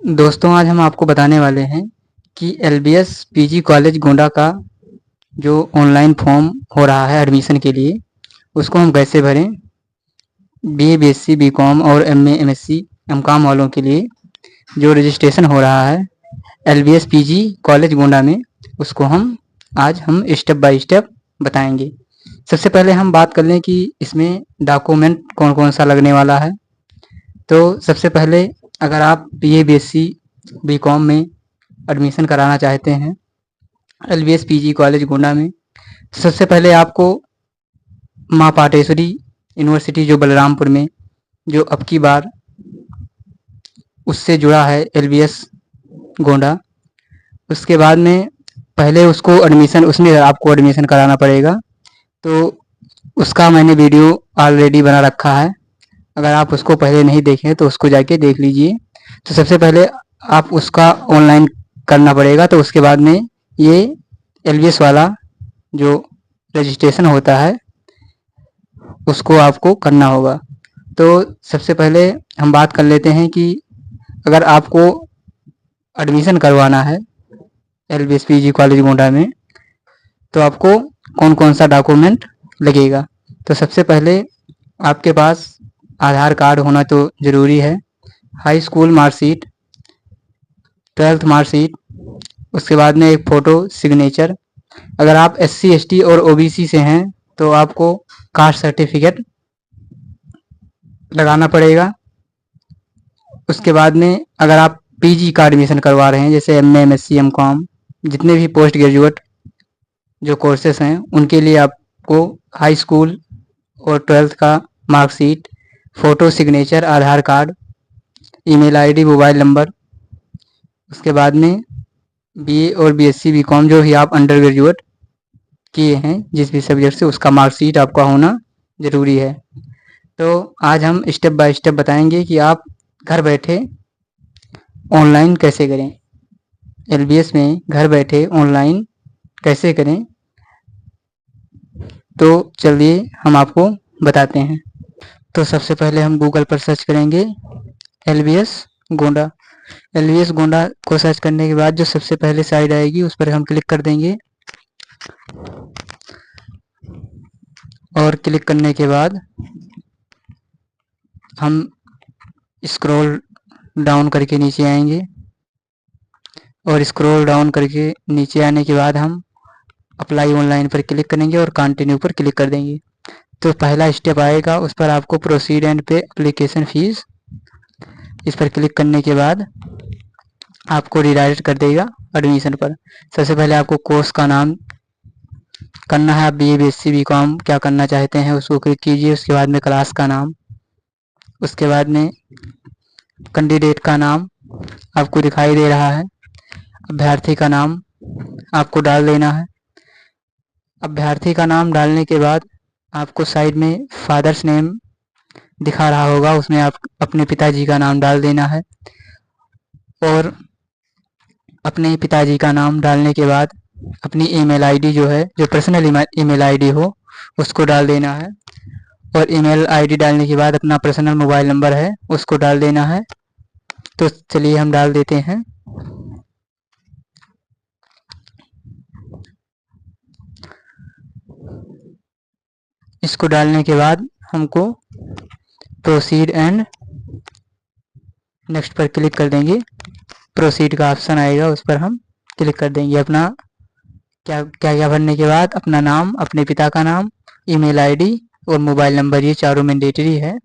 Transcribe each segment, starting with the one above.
दोस्तों, आज हम आपको बताने वाले हैं कि एलबीएस पीजी कॉलेज गोंडा का जो ऑनलाइन फॉर्म हो रहा है एडमिशन के लिए, उसको हम कैसे भरें। बीए, बीएससी, बीकॉम और एमए, एमएससी, एमकॉम वालों के लिए जो रजिस्ट्रेशन हो रहा है एलबीएस पीजी कॉलेज गोंडा में, उसको आज हम स्टेप बाय स्टेप बताएंगे। सबसे पहले हम बात कर लें कि इसमें डॉक्यूमेंट कौन कौन सा लगने वाला है। तो सबसे पहले, अगर आप बीए, बीएससी, बीकॉम में एडमिशन कराना चाहते हैं एलबीएस पीजी कॉलेज गोंडा में, सबसे पहले आपको माँ पाटेश्वरी यूनिवर्सिटी जो बलरामपुर में, जो अब की बार उससे जुड़ा है एलबीएस गोंडा, उसके बाद में पहले उसको एडमिशन उसमें आपको एडमिशन कराना पड़ेगा। तो उसका मैंने वीडियो ऑलरेडी बना रखा है, अगर आप उसको पहले नहीं देखें तो उसको जाके देख लीजिए। तो सबसे पहले आप उसका ऑनलाइन करना पड़ेगा, तो उसके बाद में ये एलबीएस वाला जो रजिस्ट्रेशन होता है उसको आपको करना होगा। तो सबसे पहले हम बात कर लेते हैं कि अगर आपको एडमिशन करवाना है एलबीएस पीजी कॉलेज गोंडा में, तो आपको कौन कौन सा डॉक्यूमेंट लगेगा। तो सबसे पहले आपके पास आधार कार्ड होना तो ज़रूरी है, high school marksheet, 12th marksheet, उसके बाद में एक फ़ोटो सिग्नेचर। अगर आप एससी, एसटी और ओबीसी से हैं तो आपको कास्ट सर्टिफिकेट लगाना पड़ेगा। उसके बाद में अगर आप पीजी का एडमिशन करवा रहे हैं, जैसे एमए, एमएससी, एमकॉम, जितने भी पोस्ट ग्रेजुएट जो कोर्सेस हैं, उनके लिए आपको हाई स्कूल और 12th का marksheet, photo signature, Aadhaar card, email ID, mobile number. उसके बाद में बीए और बीएससी, बीकॉम जो भी आप अंडर ग्रेजुएट किए हैं जिस भी सब्जेक्ट से, उसका मार्कशीट आपका होना ज़रूरी है। तो आज हम स्टेप बाय स्टेप बताएंगे कि आप घर बैठे ऑनलाइन कैसे करें, एलबीएस में घर बैठे ऑनलाइन कैसे करें। तो चलिए हम आपको बताते हैं। तो सबसे पहले हम गूगल पर सर्च करेंगे एलबीएस गोंडा। एलबीएस गोंडा को सर्च करने के बाद जो सबसे पहले साइट आएगी उस पर हम क्लिक कर देंगे, और क्लिक करने के बाद हम स्क्रॉल डाउन करके नीचे आएंगे, और स्क्रॉल डाउन करके नीचे आने के बाद हम अप्लाई ऑनलाइन पर क्लिक करेंगे और कंटिन्यू पर क्लिक कर देंगे। तो पहला स्टेप आएगा, उस पर आपको प्रोसीड एंड पे एप्लीकेशन फीस, इस पर क्लिक करने के बाद आपको रिडायरेक्ट कर देगा एडमिशन पर। सबसे पहले आपको कोर्स का नाम करना है, आप बीए, बीएससी, बीकॉम क्या करना चाहते हैं उसको क्लिक कीजिए। उसके बाद में क्लास का नाम, उसके बाद में कैंडिडेट का नाम आपको दिखाई दे रहा है, अभ्यर्थी का नाम आपको डाल देना है। अभ्यर्थी का नाम डालने के बाद आपको साइड में फादर्स नेम दिखा रहा होगा, उसमें आप अपने पिताजी का नाम डाल देना है, और अपने पिताजी का नाम डालने के बाद अपनी ईमेल आईडी जो है, जो पर्सनल ईमेल आईडी हो, उसको डाल देना है। और ईमेल आईडी डालने के बाद अपना पर्सनल मोबाइल नंबर है उसको डाल देना है। तो चलिए हम डाल देते हैं। इसको डालने के बाद हमको प्रोसीड एंड नेक्स्ट पर क्लिक कर देंगे। प्रोसीड का ऑप्शन आएगा, उस पर हम क्लिक कर देंगे। अपना क्या क्या क्या भरने के बाद अपना नाम, अपने पिता का नाम, ईमेल आईडी और मोबाइल नंबर, ये चारों मैंडेटरी है।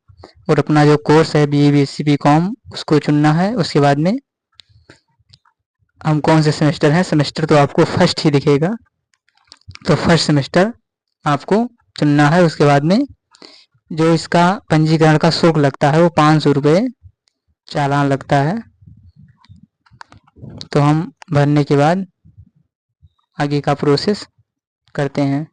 और अपना जो कोर्स है बीए, बीएससी, बीकॉम, उसको चुनना है। उसके बाद में हम कौन से सेमेस्टर हैं, सेमेस्टर तो आपको फर्स्ट ही दिखेगा, तो फर्स्ट सेमेस्टर आपको चुनना है। उसके बाद में जो इसका पंजीकरण का शुल्क लगता है वो 500 रुपये चालान लगता है। तो हम भरने के बाद आगे का प्रोसेस करते हैं।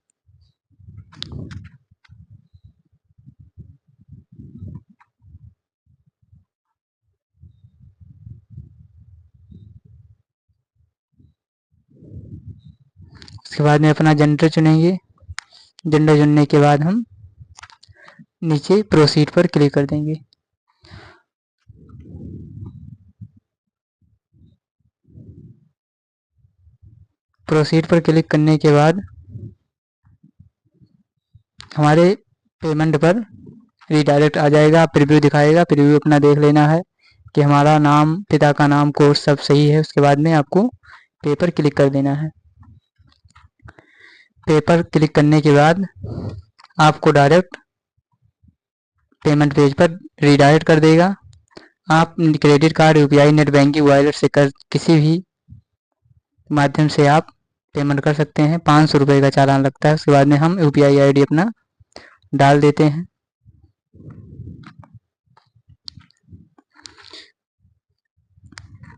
उसके बाद में अपना जेंडर चुनेंगे। जेंडर चुनने के बाद हम नीचे प्रोसीड पर क्लिक कर देंगे। प्रोसीड पर क्लिक करने के बाद हमारे पेमेंट पर रीडायरेक्ट आ जाएगा, प्रीव्यू दिखाएगा। प्रीव्यू अपना देख लेना है कि हमारा नाम, पिता का नाम, कोर्स सब सही है। उसके बाद में आपको पे पर क्लिक कर देना है। पे पर क्लिक करने के बाद आपको डायरेक्ट पेमेंट पेज पर रीडायरेक्ट कर देगा। आप credit card, UPI, net banking, wallet से किसी भी माध्यम से आप पेमेंट कर सकते हैं। 500 रुपये का चालान लगता है। उसके बाद में हम यूपीआई आईडी अपना डाल देते हैं।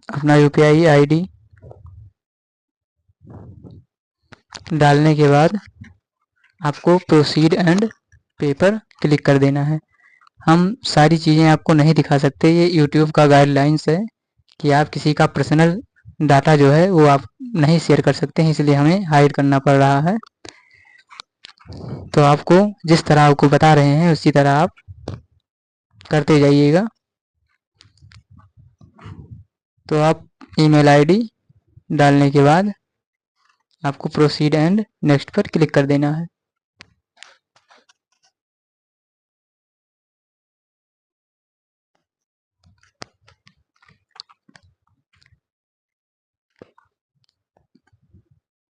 अपना यूपीआई आईडी डालने के बाद आपको प्रोसीड एंड पे पर क्लिक कर देना है। हम सारी चीज़ें आपको नहीं दिखा सकते, ये यूट्यूब का गाइडलाइंस है कि आप किसी का पर्सनल डाटा जो है वो आप नहीं शेयर कर सकते हैं, इसलिए हमें हाइड करना पड़ रहा है। तो आपको जिस तरह आपको बता रहे हैं उसी तरह आप करते जाइएगा। तो आप ईमेल आईडी डालने के बाद आपको प्रोसीड एंड नेक्स्ट पर क्लिक कर देना है।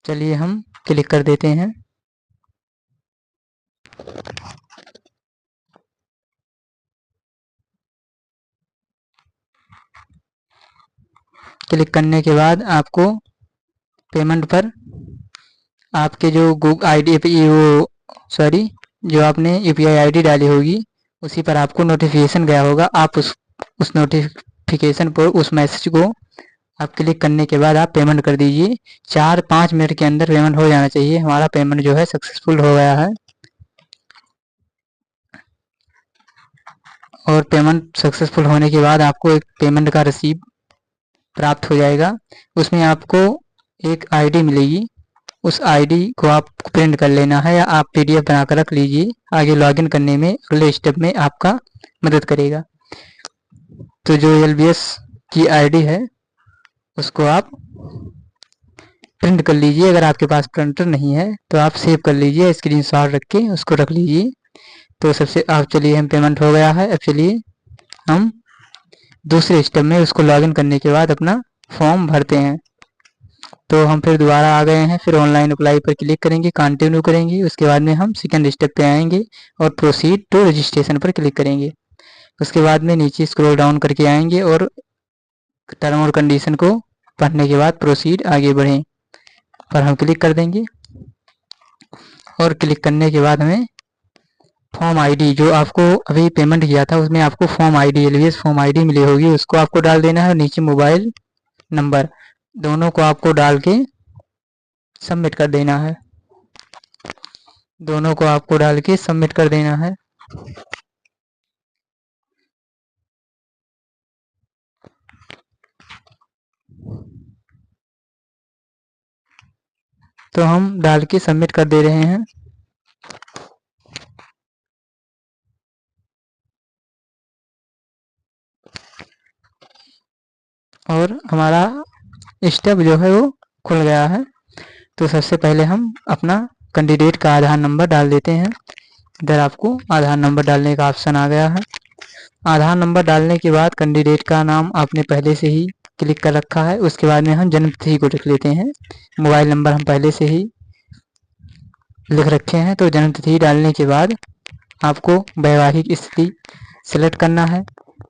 चलिए हम क्लिक कर देते हैं। क्लिक करने के बाद आपको पेमेंट पर आपके जो गूगल आईडी जो आपने यूपीआई आईडी डाली होगी उसी पर आपको नोटिफिकेशन गया होगा। आप उस नोटिफिकेशन पर उस मैसेज को आप क्लिक करने के बाद आप पेमेंट कर दीजिए। 4-5 मिनट के अंदर पेमेंट हो जाना चाहिए। हमारा पेमेंट जो है सक्सेसफुल हो गया है और पेमेंट सक्सेसफुल होने के बाद आपको एक पेमेंट का रिसीप्ट प्राप्त हो जाएगा। उसमें आपको एक आईडी मिलेगी, उस आईडी को आप प्रिंट कर लेना है या आप पीडीएफ बनाकर रख लीजिए। आगे लॉगिन करने में अगले स्टेप में आपका मदद करेगा। तो जो एलबीएस की आईडी है उसको आप प्रिंट कर लीजिए। अगर आपके पास प्रिंटर नहीं है तो आप सेव कर लीजिए, स्क्रीनशॉट रख के उसको रख लीजिए। तो सबसे आप चलिए हम पेमेंट हो गया है। अब चलिए हम दूसरे स्टेप में उसको लॉगिन करने के बाद अपना फॉर्म भरते हैं। तो हम फिर दोबारा आ गए हैं, फिर ऑनलाइन अप्लाई पर क्लिक करेंगे, कंटिन्यू करेंगे। उसके बाद में हम सेकंड स्टेप पे आएंगे और प्रोसीड टू रजिस्ट्रेशन पर क्लिक करेंगे। उसके बाद में नीचे स्क्रॉल डाउन करके आएंगे और टर्म और कंडीशन को पढ़ने के बाद प्रोसीड आगे बढ़ें पर हम क्लिक कर देंगे। और क्लिक करने के बाद हमें फॉर्म आईडी जो आपको अभी पेमेंट किया था उसमें आपको form ID, LVS form ID मिली होगी, उसको आपको डाल देना है। और नीचे मोबाइल नंबर दोनों को आपको डाल के सबमिट कर देना है। दोनों को आपको डाल के सबमिट कर देना है। तो हम डाल के सबमिट कर दे रहे हैं। और हमारा स्टेप जो है वो खुल गया है। तो सबसे पहले हम अपना कैंडिडेट का आधार नंबर डाल देते हैं। इधर आपको आधार नंबर डालने का ऑप्शन आ गया है। आधार नंबर डालने के बाद कैंडिडेट का नाम आपने पहले से ही क्लिक कर रखा है। उसके बाद में हम जन्म तिथि को लिख लेते हैं। मोबाइल नंबर हम पहले से ही लिख रखे हैं। तो जन्म तिथि डालने के बाद आपको वैवाहिक स्थिति सेलेक्ट करना है।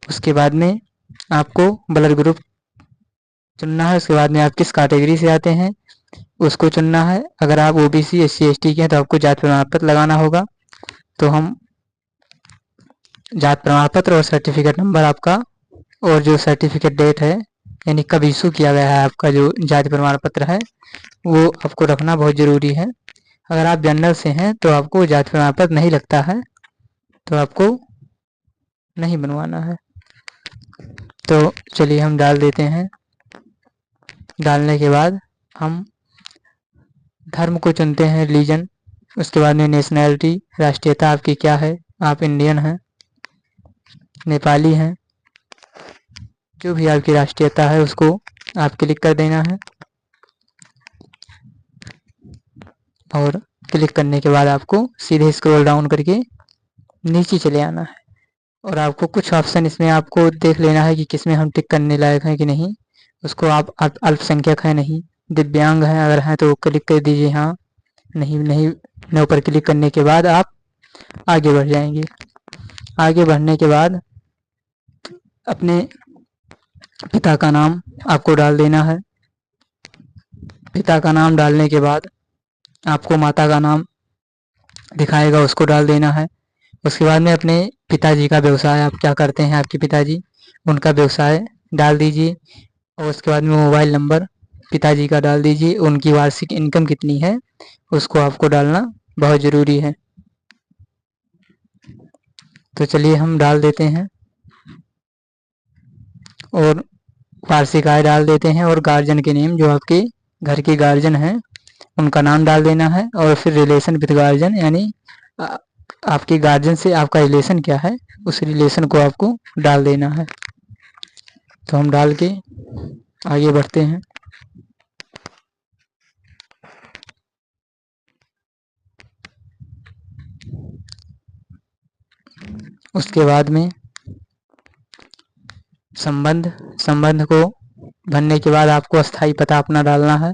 उसके बाद में आपको ब्लड ग्रुप चुनना है। उसके बाद में आप किस कैटेगरी से आते हैं उसको चुनना है। अगर आप ओबीसी, एससी, एसटी के हैं तो आपको जाति प्रमाण पत्र लगाना होगा। तो हम जाति प्रमाण पत्र और सर्टिफिकेट नंबर आपका और जो सर्टिफिकेट डेट है यानी कब इशू किया गया है आपका जो जाति प्रमाण पत्र है वो आपको रखना बहुत ज़रूरी है। अगर आप जनरल से हैं तो आपको जाति प्रमाण पत्र नहीं लगता है, तो आपको नहीं बनवाना है। तो चलिए हम डाल देते हैं। डालने के बाद हम धर्म को चुनते हैं, रिलीजन। उसके बाद में नेशनैलिटी, राष्ट्रीयता आपकी क्या है, आप इंडियन हैं, नेपाली हैं, जो भी आपकी राष्ट्रीयता है उसको आप क्लिक कर देना है। और क्लिक करने के बाद आपको सीधे स्क्रॉल डाउन करके नीचे चले आना है और आपको कुछ ऑप्शन इसमें आपको देख लेना है कि किसमें हम टिक करने लायक हैं कि नहीं। उसको आप अल्पसंख्यक है नहीं, दिव्यांग हैं अगर हैं तो क्लिक कर दीजिए हाँ, नहीं नहीं नो पर क्लिक करने के बाद आप आगे बढ़ जाएंगे। आगे बढ़ने के बाद अपने पिता का नाम आपको डाल देना है। पिता का नाम डालने के बाद आपको माता का नाम दिखाएगा, उसको डाल देना है। उसके बाद में अपने पिताजी का व्यवसाय, आप क्या करते हैं आपके पिताजी, उनका व्यवसाय डाल दीजिए और उसके बाद में मोबाइल नंबर पिताजी का डाल दीजिए। उनकी वार्षिक इनकम कितनी है उसको आपको डालना बहुत ज़रूरी है। तो चलिए हम डाल देते हैं और वार्षिक आय डाल देते हैं और गार्जियन के नेम, जो आपके घर के गार्जियन हैं उनका नाम डाल देना है और फिर रिलेशन विद गार्जियन, यानी आपके गार्जियन से आपका रिलेशन क्या है उस रिलेशन को आपको डाल देना है। तो हम डाल के आगे बढ़ते हैं। उसके बाद में संबंध को भरने के बाद आपको अस्थाई पता अपना डालना है।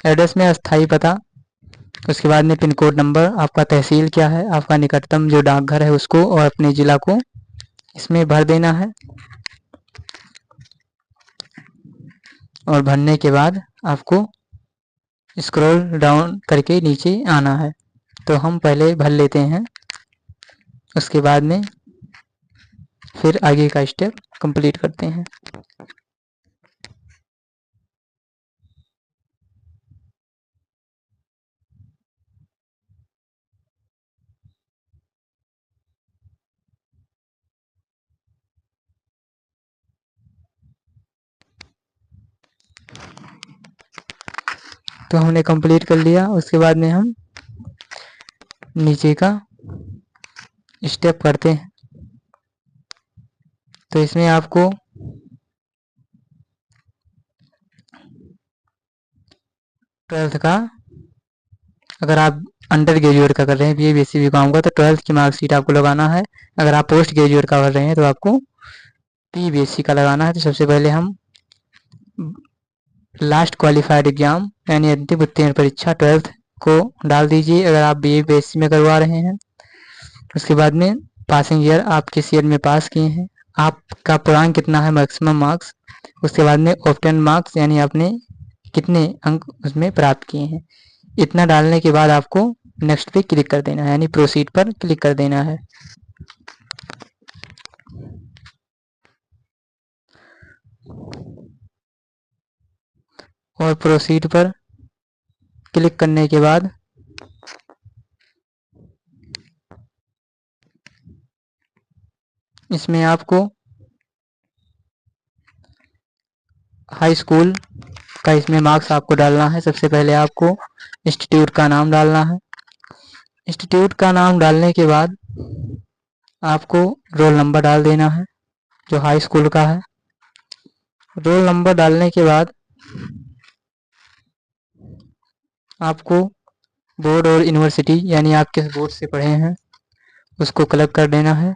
एड्रेस में अस्थाई पता, उसके बाद में पिन कोड नंबर, आपका तहसील क्या है, आपका निकटतम जो डाकघर है उसको और अपने ज़िला को इसमें भर देना है। और भरने के बाद आपको स्क्रॉल डाउन करके नीचे आना है। तो हम पहले भर लेते हैं, उसके बाद में फिर आगे का स्टेप कंप्लीट करते हैं। तो हमने कंप्लीट कर लिया। उसके बाद में हम नीचे का स्टेप करते हैं। तो इसमें आपको ट्वेल्थ का, अगर आप अंडर ग्रेजुएट का कर रहे हैं बीए बीएससी बीकॉम का, तो ट्वेल्थ की मार्कशीट आपको लगाना है। अगर आप पोस्ट ग्रेजुएट का कर रहे हैं तो आपको पी बीएससी का लगाना है। तो सबसे पहले हम लास्ट क्वालिफाइड एग्जाम यानी अंतिम उत्तीर्ण परीक्षा ट्वेल्थ को डाल दीजिए अगर आप बीए बीएससी में करवा रहे हैं। उसके बाद में पासिंग ईयर, आप किस ईयर में पास किए हैं, आपका पूर्णांक कितना है मैक्सिमम मार्क्स। उसके बाद में ऑब्टेन मार्क्स यानी आपने कितने अंक उसमें प्राप्त किए हैं। इतना डालने के बाद आपको नेक्स्ट पे क्लिक कर देना है, यानी प्रोसीड पर क्लिक कर देना है। और प्रोसीड पर क्लिक करने के बाद इसमें आपको हाई स्कूल का इसमें मार्क्स आपको डालना है। सबसे पहले आपको इंस्टीट्यूट का नाम डालना है। इंस्टीट्यूट का नाम डालने के बाद आपको रोल नंबर डाल देना है जो हाई स्कूल का है। रोल नंबर डालने के बाद आपको बोर्ड और यूनिवर्सिटी यानी आप किस बोर्ड से पढ़े हैं उसको कलेक्ट कर देना है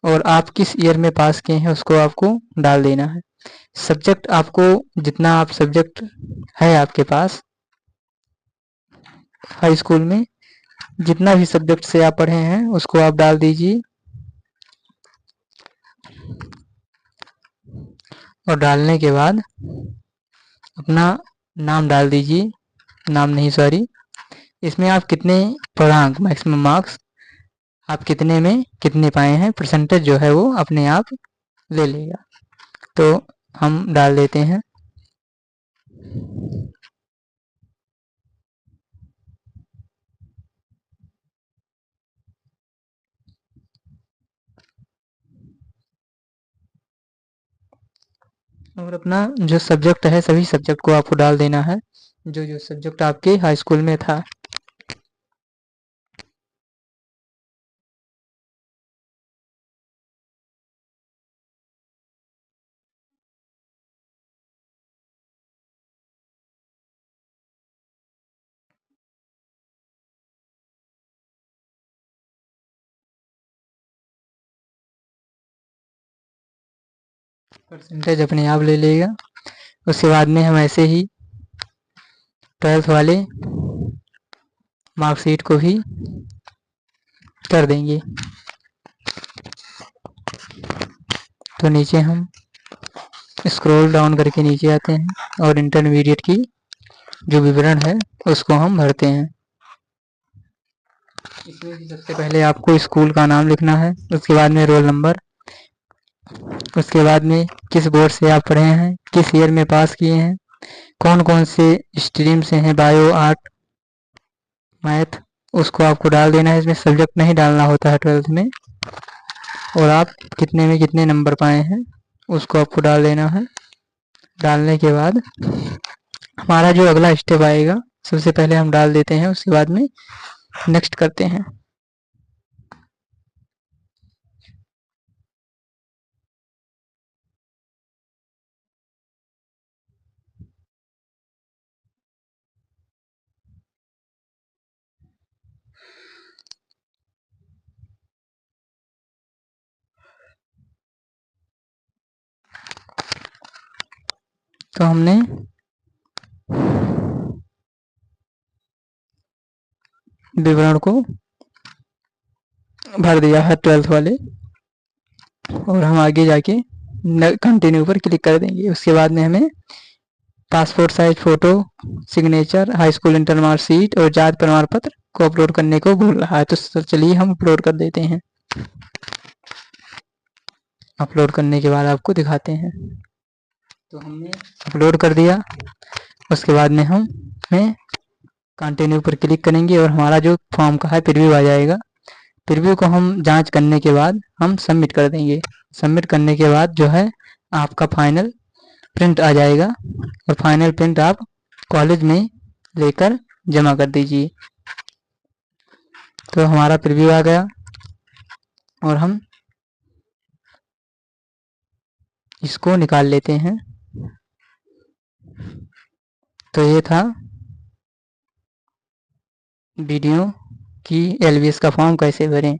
और आप किस ईयर में पास किए हैं उसको आपको डाल देना है। सब्जेक्ट आपको जितना आप सब्जेक्ट है आपके पास हाई स्कूल में जितना भी सब्जेक्ट से आप पढ़े हैं उसको आप डाल दीजिए और डालने के बाद अपना नाम डाल दीजिए, नाम नहीं सॉरी, इसमें आप कितने पूर्णांक मैक्सिमम मार्क्स आप कितने में कितने पाए हैं परसेंटेज जो है वो अपने आप ले लेगा। तो हम डाल देते हैं। और अपना जो सब्जेक्ट है सभी सब्जेक्ट को आपको डाल देना है जो जो सब्जेक्ट आपके हाई स्कूल में था। परसेंटेज अपने आप ले लेगा। उसके बाद में हम ऐसे ही 12th वाले मार्कशीट को भी कर देंगे। तो नीचे हम स्क्रॉल डाउन करके नीचे आते हैं और इंटरमीडिएट की जो विवरण है उसको हम भरते हैं। इसमें भी सबसे पहले आपको स्कूल का नाम लिखना है, उसके बाद में रोल नंबर, उसके बाद में किस बोर्ड से आप पढ़े हैं, किस ईयर में पास किए हैं, कौन कौन से स्ट्रीम से हैं, बायो, आर्ट, मैथ, उसको आपको डाल देना है। इसमें सब्जेक्ट नहीं डालना होता है 12th में। और आप कितने में कितने नंबर पाए हैं उसको आपको डाल देना है। डालने के बाद हमारा जो अगला स्टेप आएगा, सबसे पहले हम डाल देते हैं, उसके बाद में नेक्स्ट करते हैं। तो हमने विवरण को भर दिया है 12th वाले, और हम आगे जाके कंटिन्यू पर क्लिक कर देंगे। उसके बाद में हमें passport size photo, signature, high school inter marksheet और जाति प्रमाण पत्र को अपलोड करने को बोल रहा है। तो चलिए हम अपलोड कर देते हैं। अपलोड करने के बाद आपको दिखाते हैं। तो हमने अपलोड कर दिया। उसके बाद में हम कंटिन्यू पर क्लिक करेंगे और हमारा जो फॉर्म का है प्रीव्यू आ जाएगा। प्रीव्यू को हम जांच करने के बाद हम सबमिट कर देंगे। सबमिट करने के बाद जो है आपका फाइनल प्रिंट आ जाएगा, और फाइनल प्रिंट आप कॉलेज में लेकर जमा कर दीजिए। तो हमारा प्रीव्यू आ गया और हम इसको निकाल लेते हैं। तो ये था वीडियो कि एलबीएस का फॉर्म कैसे भरें।